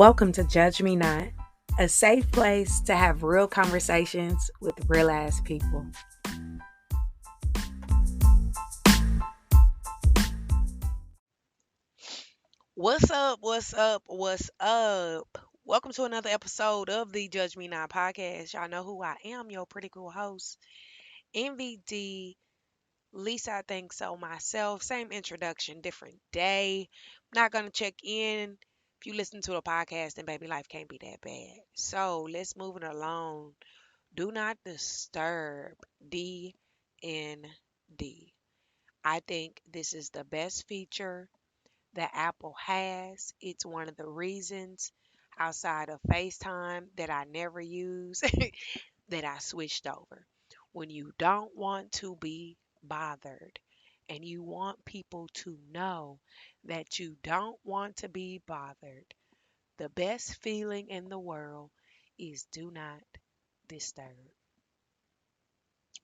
Welcome to Judge Me Not, a safe place to have real conversations with real ass people. What's up? What's up? What's up? Welcome to another episode of the Judge Me Not podcast. Y'all know who I am, your pretty cool host, EnviiDee. Lisa, I think so myself. Same introduction, different day. Not gonna check in. If you listen to a podcast, then baby life can't be that bad. So let's move it along. Do not disturb. DND. I think this is the best feature that Apple has. It's one of the reasons outside of FaceTime that I never use that I switched over. When you don't want to be bothered and you want people to know that you don't want to be bothered, the best feeling in the world is do not disturb.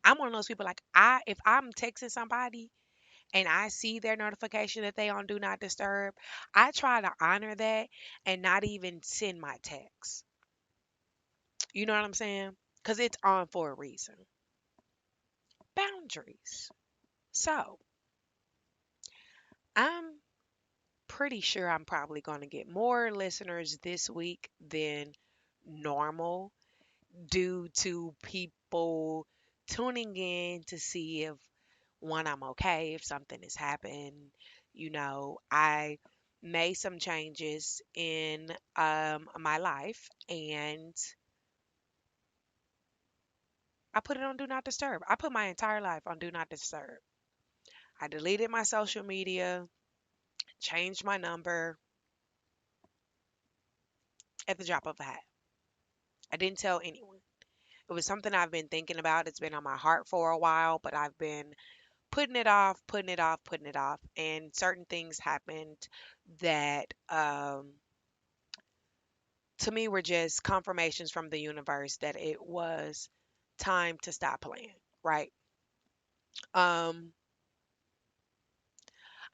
I'm one of those people like if I'm texting somebody and I see their notification that they on do not disturb, I try to honor that and not even send my text. You know what I'm saying? Because it's on for a reason. Boundaries. So I'm pretty sure I'm probably going to get more listeners this week than normal due to people tuning in to see if one, I'm okay, if something has happened. I made some changes in my life and I put it on Do Not Disturb. I put my entire life on Do Not Disturb. I deleted my social media, changed my number at the drop of a hat. I didn't tell anyone. It was something I've been thinking about. It's been on my heart for a while, but I've been putting it off, putting it off, putting it off. And certain things happened that to me were just confirmations from the universe that it was time to stop playing, right? Um,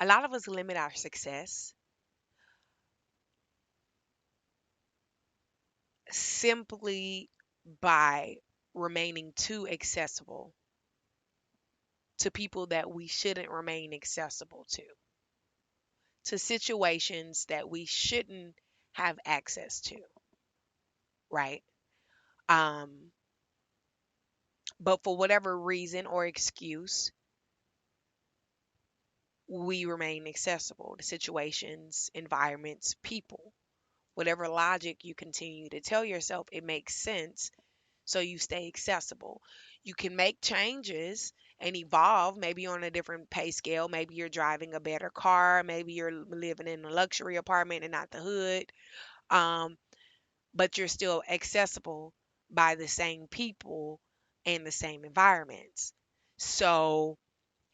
a lot of us limit our success simply by remaining too accessible to people that we shouldn't remain accessible to situations that we shouldn't have access to, right? Um, but for whatever reason or excuse, we remain accessible to situations, environments, people. Whatever logic you continue to tell yourself, it makes sense. So you stay accessible. You can make changes and evolve, maybe on a different pay scale. Maybe you're driving a better car. Maybe you're living in a luxury apartment and not the hood. Um, but you're still accessible by the same people and the same environments. So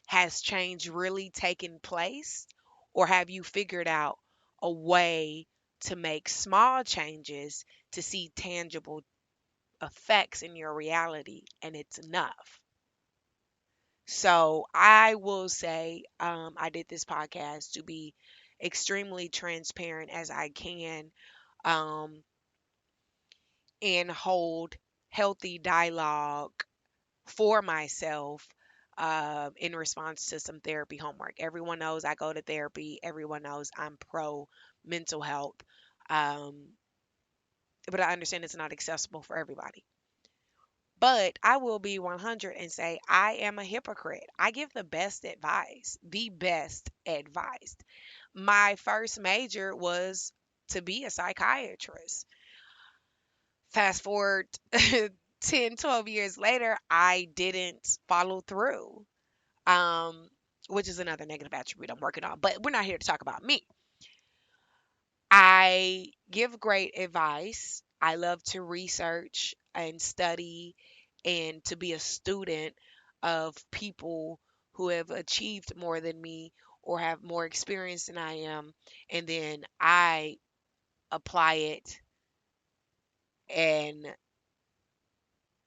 has change really taken place? Or have you figured out a way to make small changes to see tangible effects in your reality and it's enough? So I will say I did this podcast to be extremely transparent as I can um, and hold healthy dialogue for myself in response to some therapy homework. Everyone knows I go to therapy. Everyone knows I'm pro mental health. Um, but I understand it's not accessible for everybody. But I will be 100 and say I am a hypocrite. I give the best advice. My first major was to be a psychiatrist. Fast forward 10, 12 years later, I didn't follow through. um, which is another negative attribute I'm working on. But we're not here to talk about me. I give great advice. I love to research and study and to be a student of people who have achieved more than me or have more experience than I am. And then I apply it and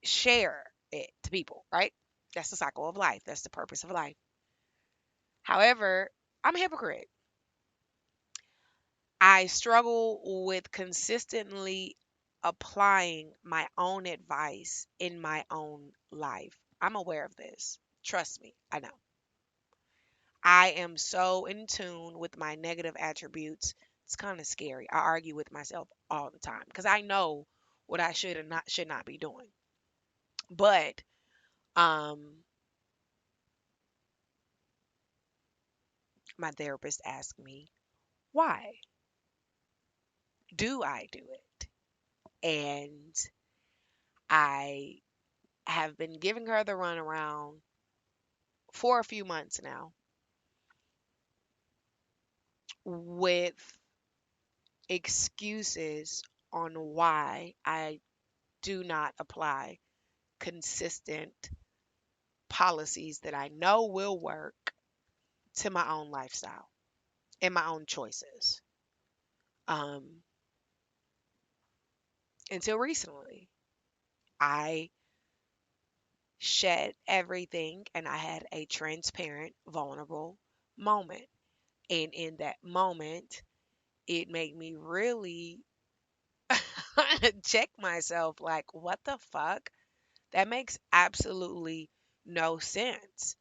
share it to people, right? That's the cycle of life. That's the purpose of life. However, I'm a hypocrite. I struggle with consistently applying my own advice in my own life. I'm aware of this. Trust me, I know. I am so in tune with my negative attributes. It's kind of scary. I argue with myself all the time because I know what I should not be doing. But um my therapist asked me, "Why do I do it?" And I have been giving her the runaround for a few months now with excuses on why I do not apply consistent policies that I know will work to my own lifestyle and my own choices. Um, until recently, I shed everything and I had a transparent, vulnerable moment. And in that moment, it made me really check myself like, what the fuck? That makes absolutely no sense.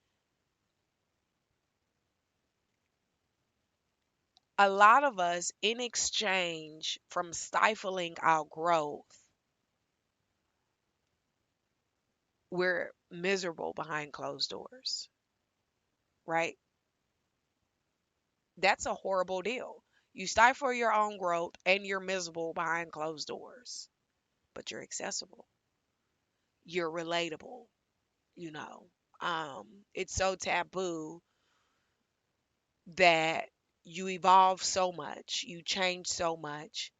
A lot of us, in exchange from stifling our growth, we're miserable behind closed doors, right? That's a horrible deal. You stifle your own growth and you're miserable behind closed doors, but you're accessible. You're relatable, you know. It's so taboo that you evolve so much, you change so much,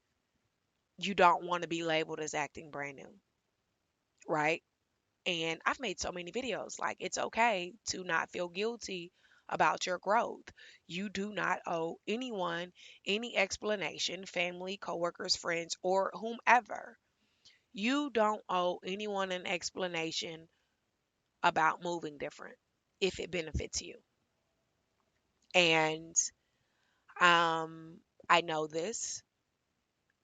you don't want to be labeled as acting brand new, right? And I've made so many videos like it's okay to not feel guilty about your growth. You do not owe anyone any explanation, family, coworkers, friends, or whomever. You don't owe anyone an explanation about moving different if it benefits you. And um I know this,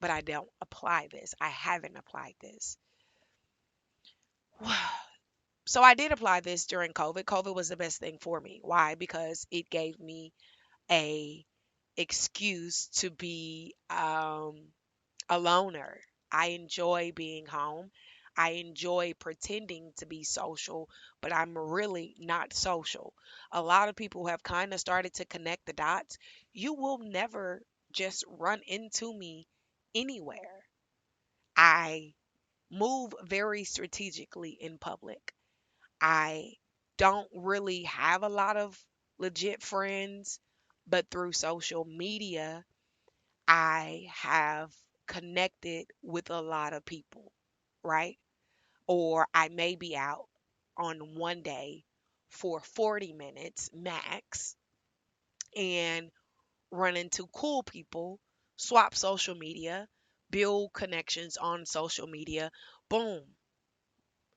but I don't apply this. I haven't applied this. So I did apply this during COVID. COVID was the best thing for me. Why? Because it gave me a excuse to be a loner. I enjoy being home. I enjoy pretending to be social, but I'm really not social. A lot of people have kind of started to connect the dots. You will never just run into me anywhere. I move very strategically in public. I don't really have a lot of legit friends, but through social media, I have connected with a lot of people, right? Or I may be out on one day for 40 minutes max and run into cool people, swap social media, build connections on social media. Boom.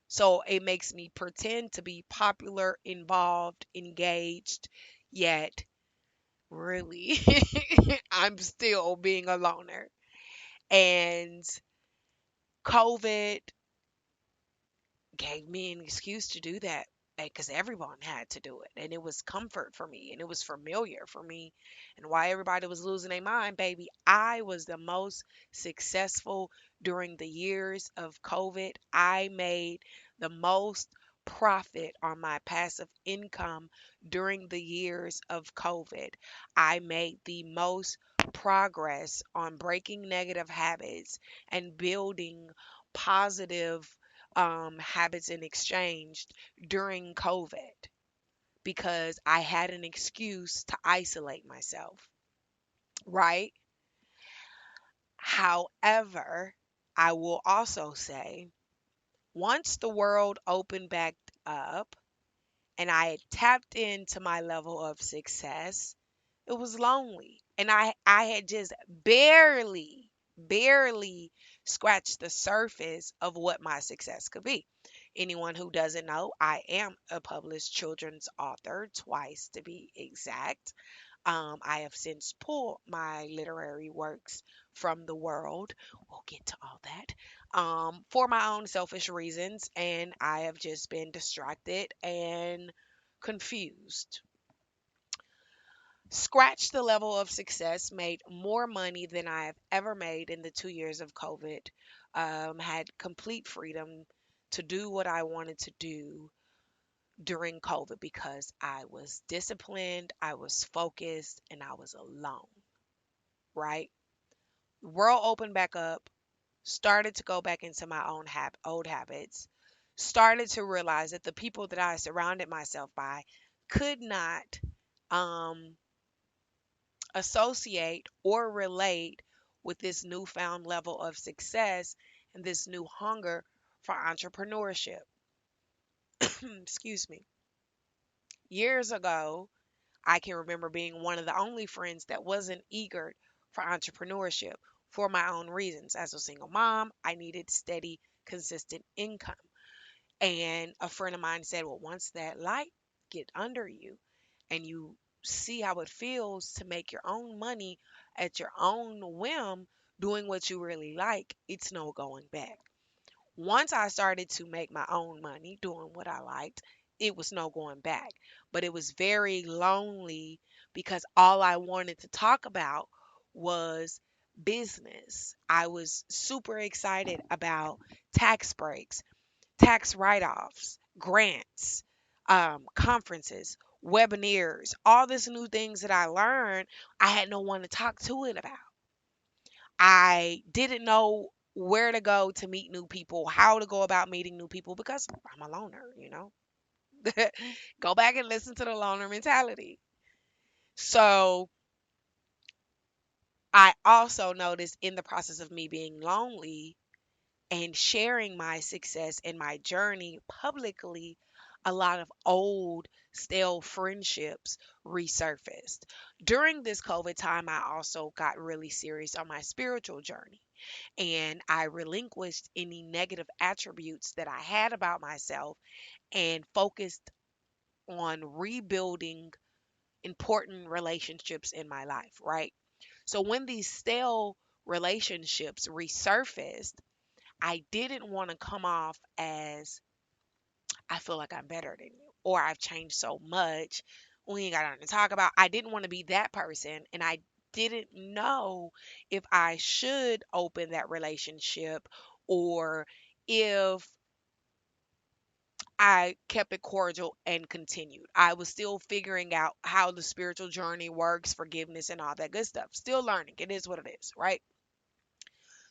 So it makes me pretend to be popular, involved, engaged, yet really I'm still being a loner. And COVID gave me an excuse to do that because everyone had to do it. And it was comfort for me and it was familiar for me. And why everybody was losing their mind, baby, I was the most successful during the years of COVID. I made the most profit on my passive income during the years of COVID. I made the most progress on breaking negative habits and building positive habits in exchange during COVID because I had an excuse to isolate myself, right? However, I will also say once the world opened back up and I had tapped into my level of success, it was lonely. And I had just barely scratched the surface of what my success could be. Anyone who doesn't know, I am a published children's author, twice to be exact. I have since pulled my literary works from the world. We'll get to all that. For my own selfish reasons, and I have just been distracted and confused. Scratched the level of success, made more money than I have ever made in the 2 years of COVID, had complete freedom to do what I wanted to do during COVID because I was disciplined, I was focused, and I was alone, right? World opened back up, started to go back into my old habits, started to realize that the people that I surrounded myself by could not um, associate or relate with this newfound level of success and this new hunger for entrepreneurship. Excuse me. Years ago, I can remember being one of the only friends that wasn't eager for entrepreneurship for my own reasons. As a single mom, I needed steady, consistent income. And a friend of mine said, well, once that light get under you and you see how it feels to make your own money at your own whim, doing what you really like, it's no going back. Once I started to make my own money doing what I liked, it was no going back. But it was very lonely because all I wanted to talk about was business. I was super excited about tax breaks, tax write offs, grants, conferences, webinars, all these new things that I learned. I had no one to talk to it about. I didn't know where to go to meet new people, how to go about meeting new people because I'm a loner. Go back and listen to the loner mentality. So I also noticed in the process of me being lonely and sharing my success and my journey publicly, a lot of old, stale friendships resurfaced. During this COVID time, I also got really serious on my spiritual journey and I relinquished any negative attributes that I had about myself and focused on rebuilding important relationships in my life, right? So when these stale relationships resurfaced, I didn't want to come off as I feel like I'm better than you or I've changed so much. We ain't got nothing to talk about. I didn't want to be that person and I didn't know if I should open that relationship or if I kept it cordial and continued. I was still figuring out how the spiritual journey works, forgiveness and all that good stuff. Still learning. It is what it is, right?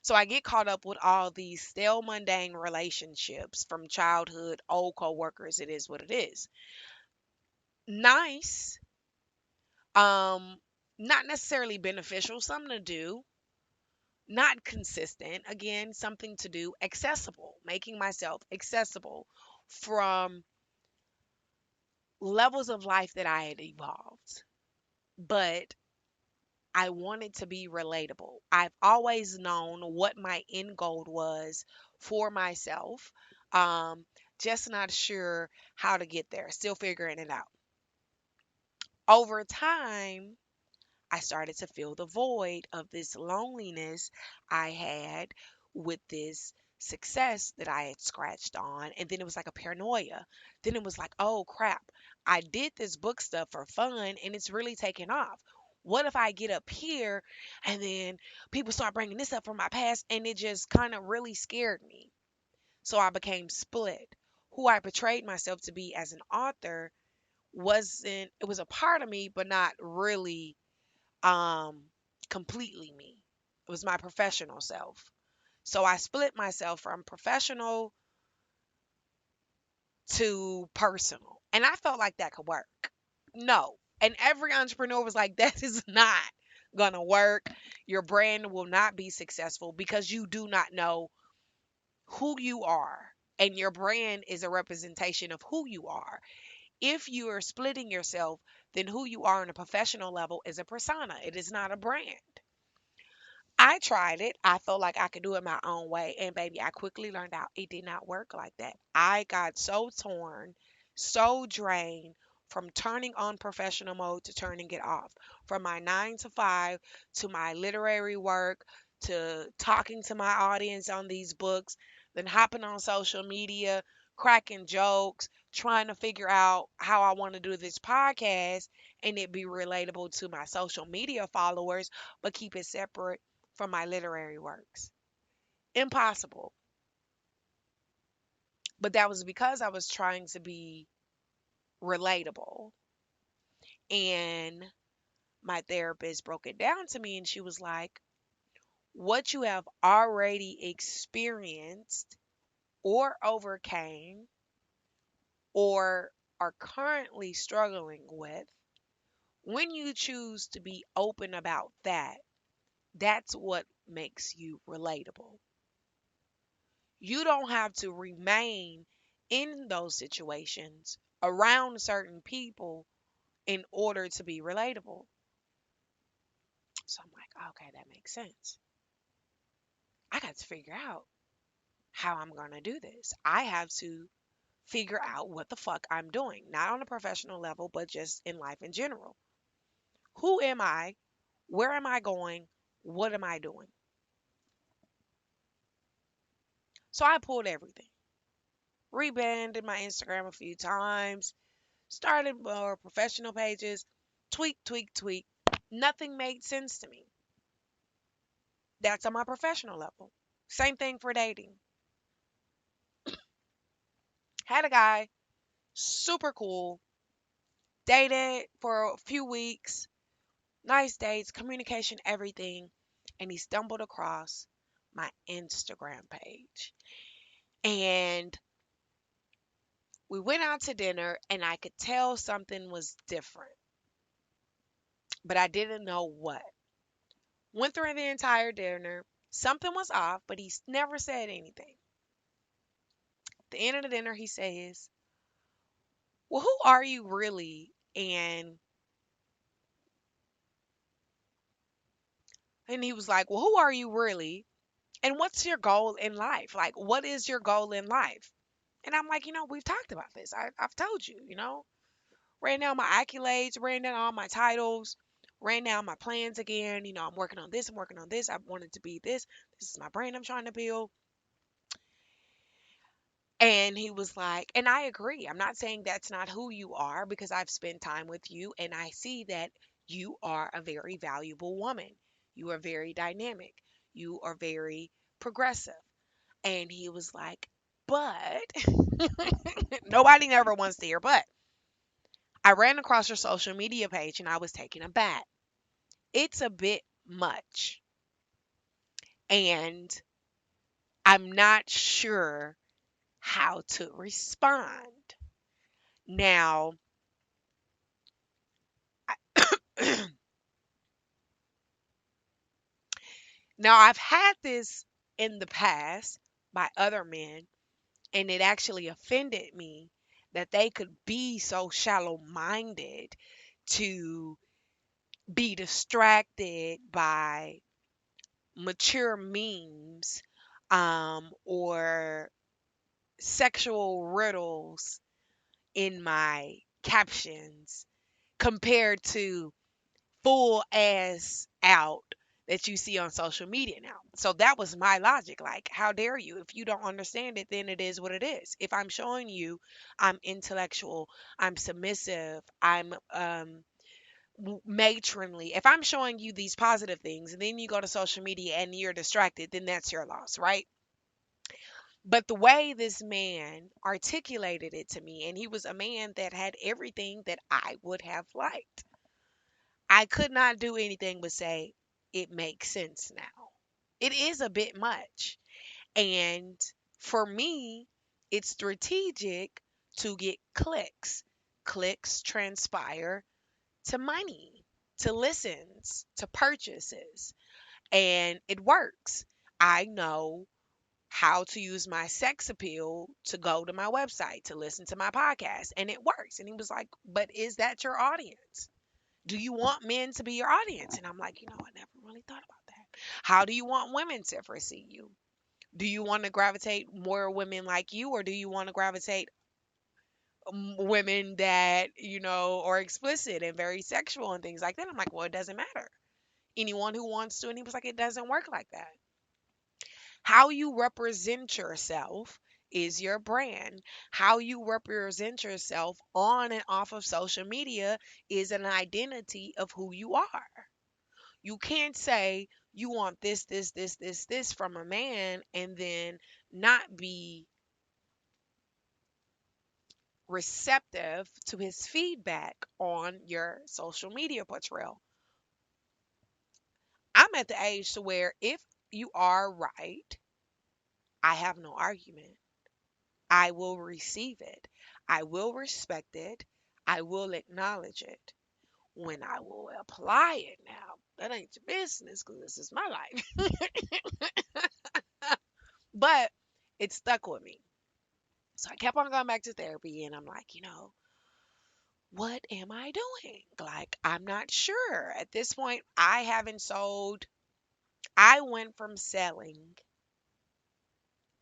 So I get caught up with all these stale, mundane relationships from childhood, old coworkers. It is what it is. Nice, um, not necessarily beneficial. Something to do, not consistent. Again, something to do. Accessible, making myself accessible from levels of life that I had evolved. But I wanted to be relatable. I've always known what my end goal was for myself. Um, just not sure how to get there. Still figuring it out. Over time, I started to feel the void of this loneliness I had with this success that I had scratched on. And then it was like a paranoia. Then it was like, oh crap, I did this book stuff for fun and it's really taking off. What if I get up here and then people start bringing this up from my past and it just kind of really scared me. So I became split. Who I portrayed myself to be as an author wasn't, it was a part of me, but not really um completely me. It was my professional self. So I split myself from professional to personal. And I felt like that could work. No. And every entrepreneur was like, that is not gonna work. Your brand will not be successful because you do not know who you are. And your brand is a representation of who you are. If you are splitting yourself, then who you are on a professional level is a persona. It is not a brand. I tried it. I felt like I could do it my own way. And baby, I quickly learned out it did not work like that. I got so torn, so drained from turning on professional mode to turning it off, from my 9 to 5 to my literary work to talking to my audience on these books, then hopping on social media, cracking jokes, trying to figure out how I want to do this podcast and it be relatable to my social media followers, but keep it separate from my literary works. Impossible. But that was because I was trying to be relatable. And my therapist broke it down to me and she was like, what you have already experienced or overcame or are currently struggling with, when you choose to be open about that, that's what makes you relatable. You don't have to remain in those situations around certain people in order to be relatable. So I'm like, okay, that makes sense. I got to figure out how I'm going to do this. I have to figure out what the fuck I'm doing, not on a professional level, but just in life in general. Who am I? Where am I going? What am I doing? So I pulled everything, rebranded my Instagram a few times, started more professional pages, tweak, tweak, tweak. Nothing made sense to me. That's on my professional level. Same thing for dating. Had a guy, super cool, dated for a few weeks, nice dates, communication, everything. And he stumbled across my Instagram page. And we went out to dinner, and I could tell something was different, but I didn't know what. Went through the entire dinner. Something was off, but he never said anything. At the end of the dinner, he says, well, who are you really? And he was like, well, who are you really? And what's your goal in life? Like, what is your goal in life? And I'm like, we've talked about this. I've told you, ran down my accolades, ran down all my titles, ran down my plans again. I'm working on this, I'm working on this. I wanted to be this. This is my brand I'm trying to build. And he was like, and I agree. I'm not saying that's not who you are because I've spent time with you and I see that you are a very valuable woman. You are very dynamic. You are very progressive. And he was like, but nobody never wants to hear but. I ran across your social media page and I was taken aback. It's a bit much. And I'm not sure how to respond. Now, now I've had this in the past by other men, and it actually offended me that they could be so shallow minded to be distracted by mature memes or sexual riddles in my captions compared to full ass out that you see on social media now. So that was my logic. Like, how dare you? If you don't understand it, then it is what it is. If I'm showing you I'm intellectual, I'm submissive, I'm matronly. If I'm showing you these positive things and then you go to social media and you're distracted, then that's your loss, right? But the way this man articulated it to me, and he was a man that had everything that I would have liked, I could not do anything but say, it makes sense now. It is a bit much. And for me, it's strategic to get clicks. Clicks transpire to money, to listens, to purchases. And it works. I know how to use my sex appeal to go to my website, to listen to my podcast, and it works. And he was like, but is that your audience? Do you want men to be your audience? And I'm like, I never really thought about that. How do you want women to foresee you? Do you want to gravitate more women like you, or do you want to gravitate women that, are explicit and very sexual and things like that. I'm like, well, it doesn't matter. Anyone who wants to. And he was like, it doesn't work like that. How you represent yourself is your brand. How you represent yourself on and off of social media is an identity of who you are. You can't say you want this from a man and then not be receptive to his feedback on your social media portrayal. I'm at the age to where if you are right, I have no argument. I will receive it. I will respect it. I will acknowledge it. When I will apply it now, that ain't your business because this is my life. But it stuck with me. So I kept on going back to therapy and I'm like, what am I doing? Like, I'm not sure. At this point, I haven't sold, I went from selling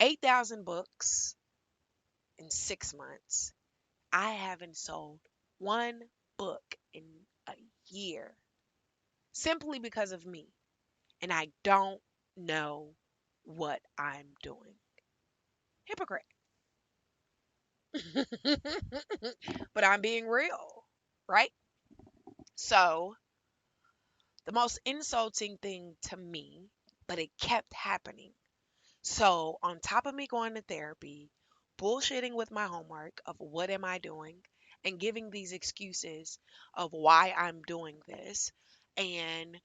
8,000 books in 6 months. I haven't sold one book in a year simply because of me. And I don't know what I'm doing. Hypocrite. But I'm being real, right? So, the most insulting thing to me, but it kept happening. So, on top of me going to therapy, bullshitting with my homework of what am I doing, and giving these excuses of why I'm doing this, and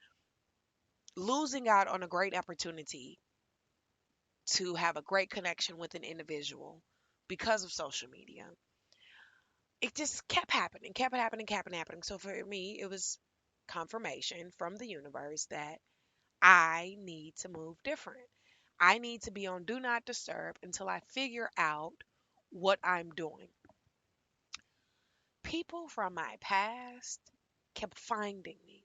losing out on a great opportunity to have a great connection with an individual because of social media. It just kept happening, kept happening, kept happening. So for me, it was confirmation from the universe that I need to move different. I need to be on do not disturb until I figure out what I'm doing. People from my past kept finding me.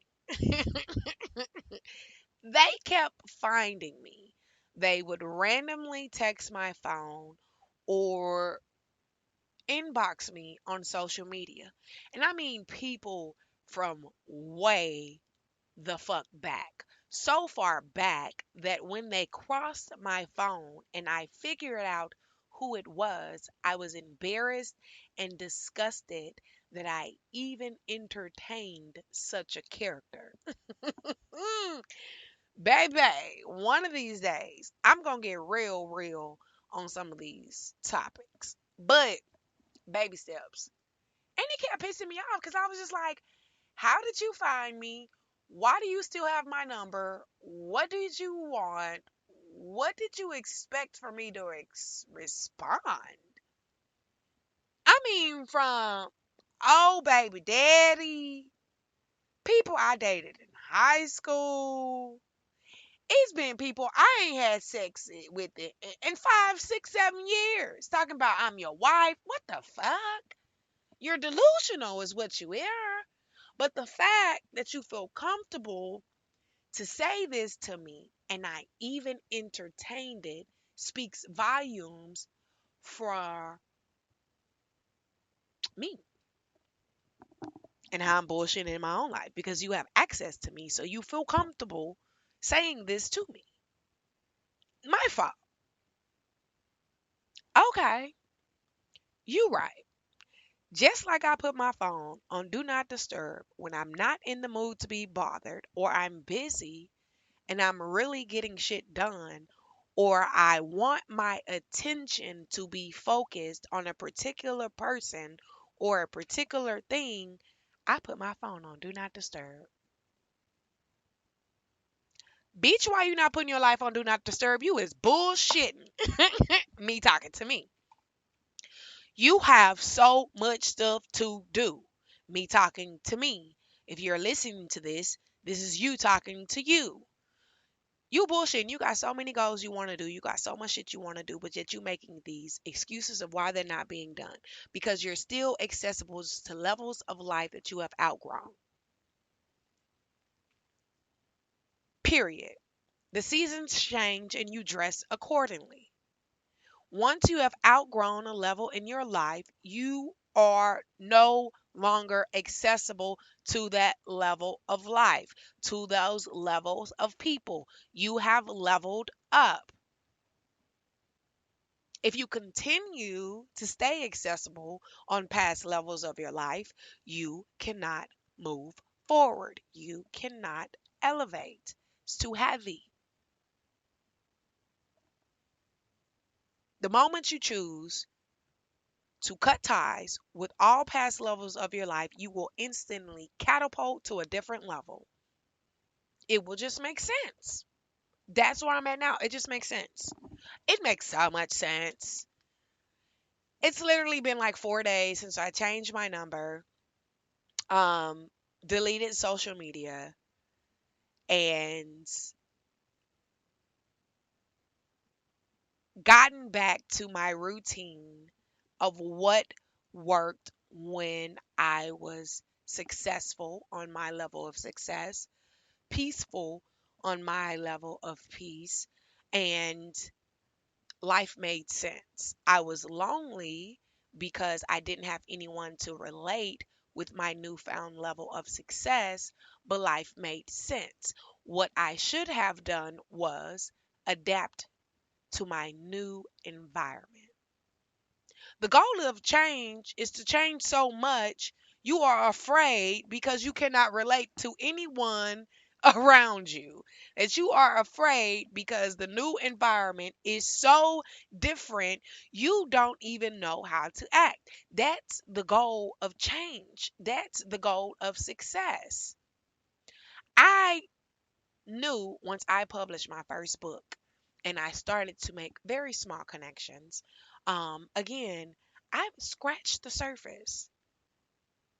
They kept finding me. They would randomly text my phone or inbox me on social media. And I mean people from way the fuck back. So far back that when they crossed my phone and I figured out who it was, I was embarrassed and disgusted that I even entertained such a character. Mm, baby, one of these days, I'm going to get real, real on some of these topics. But baby steps. And it kept pissing me off because I was just like, how did you find me? Why do you still have my number? What did you want? What did you expect for me to respond? I mean, from oh baby daddy, people I dated in high school. It's been people I ain't had sex with in 5, 6, 7 years. Talking about I'm your wife. What the fuck? You're delusional, is what you are. But the fact that you feel comfortable to say this to me and I even entertained it speaks volumes for me and how I'm bullshitting in my own life because you have access to me. So you feel comfortable saying this to me. My fault. Okay, you right. Just like I put my phone on do not disturb when I'm not in the mood to be bothered or I'm busy and I'm really getting shit done, or I want my attention to be focused on a particular person or a particular thing, I put my phone on do not disturb. Bitch, why you not putting your life on do not disturb? You is bullshitting. Me talking to me. You have so much stuff to do. Me talking to me. If you're listening to this, this is you talking to you. You bullshitting. You got so many goals you want to do. You got so much shit you want to do, but yet you making these excuses of why they're not being done because you're still accessible to levels of life that you have outgrown. Period. The seasons change and you dress accordingly. Once you have outgrown a level in your life, you are no longer accessible to that level of life, to those levels of people. You have leveled up. If you continue to stay accessible on past levels of your life, you cannot move forward. You cannot elevate. It's too heavy. The moment you choose to cut ties with all past levels of your life, you will instantly catapult to a different level. It will just make sense. That's where I'm at now. It just makes sense. It makes so much sense. It's literally been like 4 days since I changed my number, um, deleted social media, and gotten back to my routine of what worked when I was successful on my level of success, peaceful on my level of peace, and life made sense. I was lonely because I didn't have anyone to relate with my newfound level of success, but life made sense. What I should have done was adapt to my new environment. The goal of change is to change so much you are afraid because you cannot relate to anyone around you. That you are afraid because the new environment is so different, you don't even know how to act. That's the goal of change. That's the goal of success. I knew once I published my first book and I started to make very small connections, again, I've scratched the surface.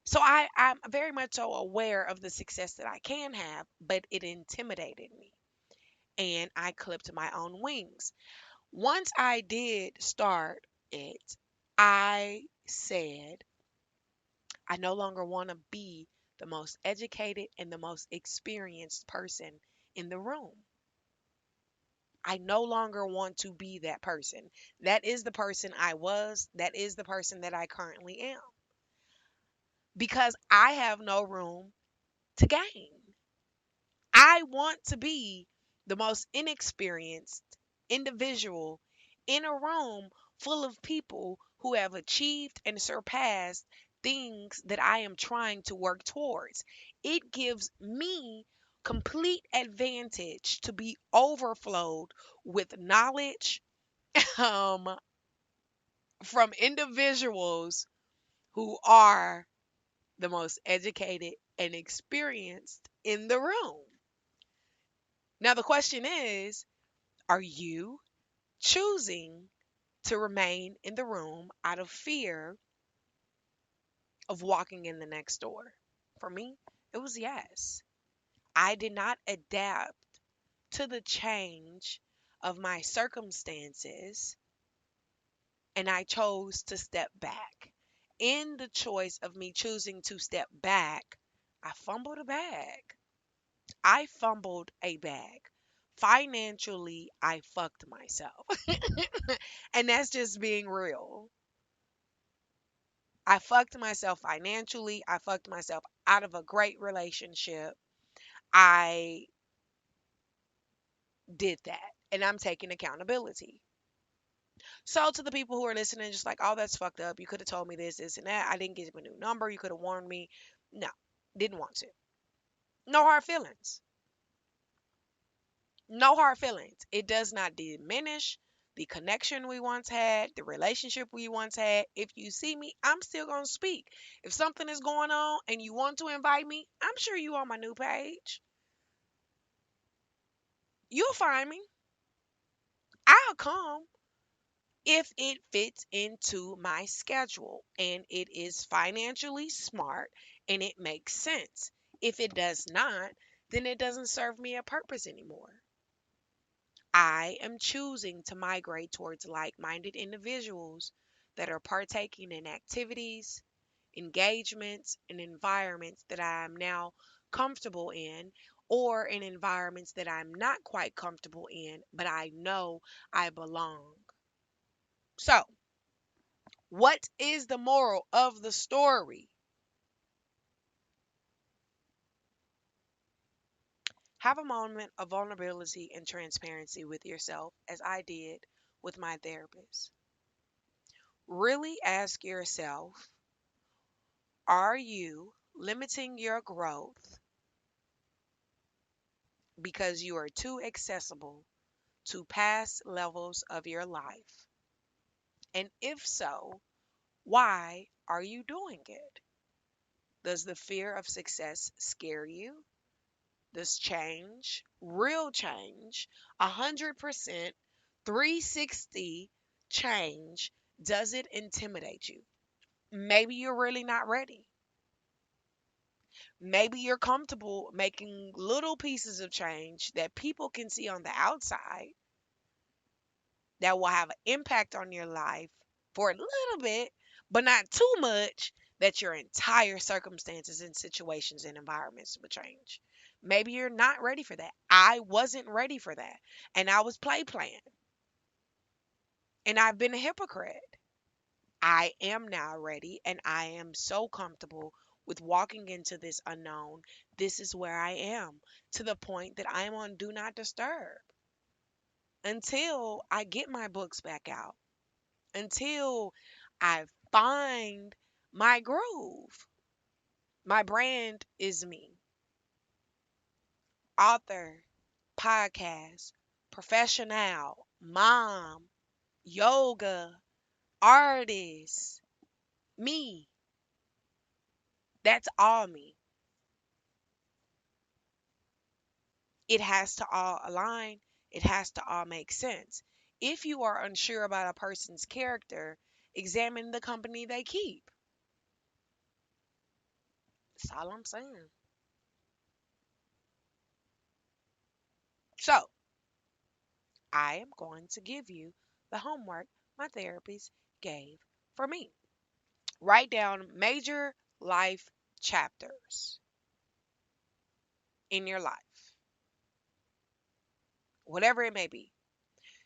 So I'm very much so aware of the success that I can have, but it intimidated me. And I clipped my own wings. Once I did start it, I said, I no longer want to be the most educated and the most experienced person in the room. I no longer want to be that person. That is the person I was. That is the person that I currently am. Because I have no room to gain. I want to be the most inexperienced individual in a room full of people who have achieved and surpassed things that I am trying to work towards. It gives me complete advantage to be overflowed with knowledge, um, from individuals who are the most educated and experienced in the room. Now, the question is, are you choosing to remain in the room out of fear of walking in the next door? For me, it was yes. I did not adapt to the change of my circumstances, and I chose to step back. In the choice of me choosing to step back, I fumbled a bag. I fumbled a bag. Financially, I fucked myself. And that's just being real. I fucked myself financially. I fucked myself out of a great relationship. I did that. And I'm taking accountability. So to the people who are listening, just like, oh, that's fucked up. You could have told me this, this, and that. I didn't give you a new number. You could have warned me. No, didn't want to. No hard feelings. No hard feelings. It does not diminish the connection we once had, the relationship we once had. If you see me, I'm still going to speak. If something is going on and you want to invite me, I'm sure you on my new page. You'll find me. I'll come if it fits into my schedule and it is financially smart and it makes sense. If it does not, then it doesn't serve me a purpose anymore. I am choosing to migrate towards like minded individuals that are partaking in activities, engagements, and environments that I am now comfortable in, or in environments that I'm not quite comfortable in, but I know I belong. So, What is the moral of the story? Have a moment of vulnerability and transparency with yourself, as I did with my therapist. Really ask yourself, are you limiting your growth because you are too accessible to past levels of your life? And if so, why are you doing it? Does the fear of success scare you? Does change, real change, 100%, 360 change, does it intimidate you? Maybe you're really not ready. Maybe you're comfortable making little pieces of change that people can see on the outside that will have an impact on your life for a little bit, but not too much that your entire circumstances and situations and environments will change. Maybe you're not ready for that. I wasn't ready for that. And I was playing. And I've been a hypocrite. I am now ready and I am so comfortable with walking into this unknown. This is where I am, to the point that I am on do not disturb until I get my books back out, until I find my groove. My brand is me: author, podcast, professional, mom, yoga, artist, me. That's all me. It has to all align, it has to all make sense. If you are unsure about a person's character, examine the company they keep. That's all I'm saying. So, I am going to give you the homework my therapist gave for me. Write down major life chapters in your life, whatever it may be.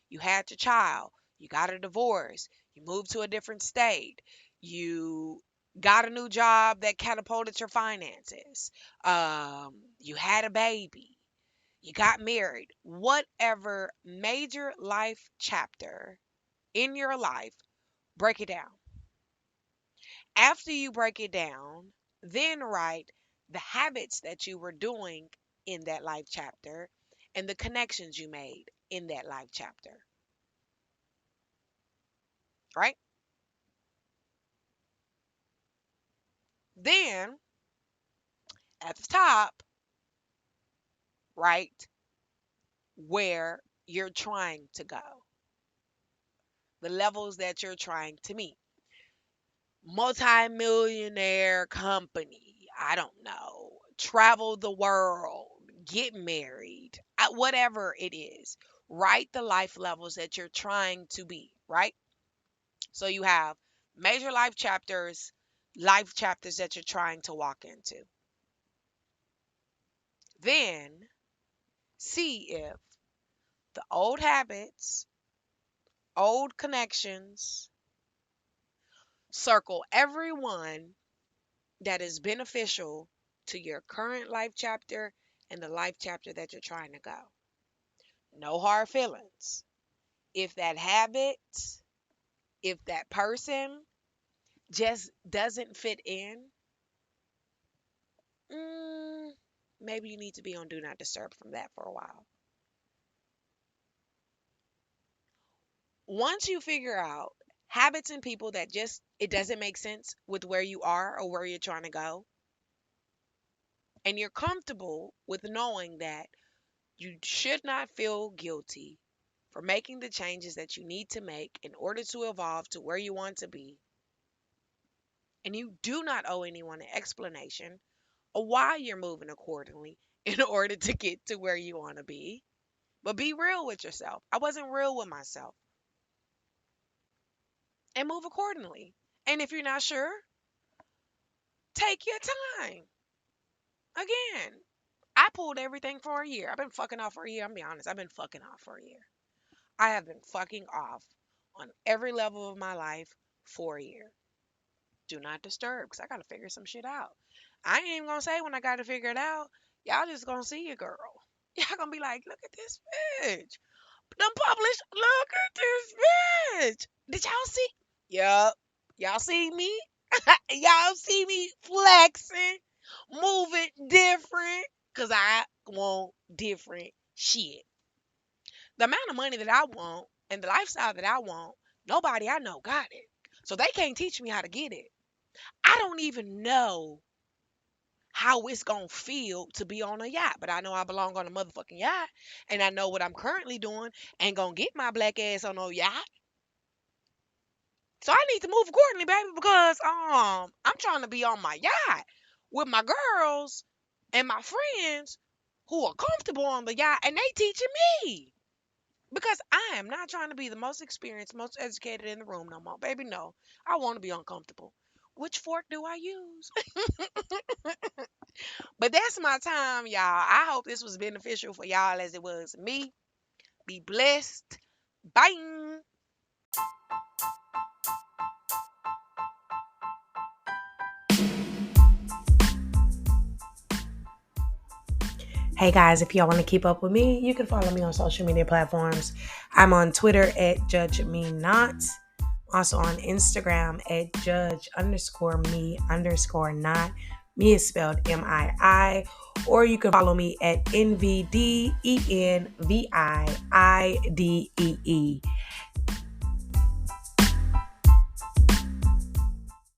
You had your child, you got a divorce, you moved to a different state, you got a new job that catapulted your finances, you had a baby, you got married, whatever major life chapter in your life, break it down. After you break it down, then write the habits that you were doing in that life chapter and the connections you made in that life chapter, right? Then at the top, write where you're trying to go, the levels that you're trying to meet. Multi-millionaire company, I don't know, travel the world, get married, whatever it is. Write the life levels that you're trying to be, right? So you have major life chapters that you're trying to walk into. Then see if the old habits, old connections, circle everyone that is beneficial to your current life chapter and the life chapter that you're trying to go. No hard feelings. If that habit, if that person just doesn't fit in, mm, maybe you need to be on do not disturb from that for a while. Once you figure out habits and people that just it doesn't make sense with where you are or where you're trying to go, and you're comfortable with knowing that you should not feel guilty for making the changes that you need to make in order to evolve to where you want to be. And you do not owe anyone an explanation of why you're moving accordingly in order to get to where you want to be. But be real with yourself. I wasn't real with myself. And move accordingly. And if you're not sure, take your time. Again, I pulled everything for a year. I've been fucking off for a year. I'm being honest. I've been fucking off for a year. I have been fucking off on every level of my life for a year. Do not disturb, because I got to figure some shit out. I ain't even going to say when I got to figure it out. Y'all just going to see your girl. Y'all going to be like, look at this bitch. Done published, look at this bitch. Did y'all see? Yup. Y'all see me? Y'all see me flexing, moving different, because I want different shit. The amount of money that I want and the lifestyle that I want, nobody I know got it. So they can't teach me how to get it. I don't even know how it's gonna feel to be on a yacht, but I know I belong on a motherfucking yacht, and I know what I'm currently doing ain't gonna get my black ass on no yacht. So I need to move accordingly, baby, because I'm trying to be on my yacht with my girls and my friends who are comfortable on the yacht, and they teaching me. Because I am not trying to be the most experienced, most educated in the room no more. Baby, no. I want to be uncomfortable. Which fork do I use? But that's my time, y'all. I hope this was beneficial for y'all as it was me. Be blessed. Bye. Hey guys, if y'all want to keep up with me, you can follow me on social media platforms. I'm on Twitter at Judge Me Not. Also on Instagram at Judge_me_not. Me is spelled MII. Or you can follow me at EnviiDee, EnviiDee.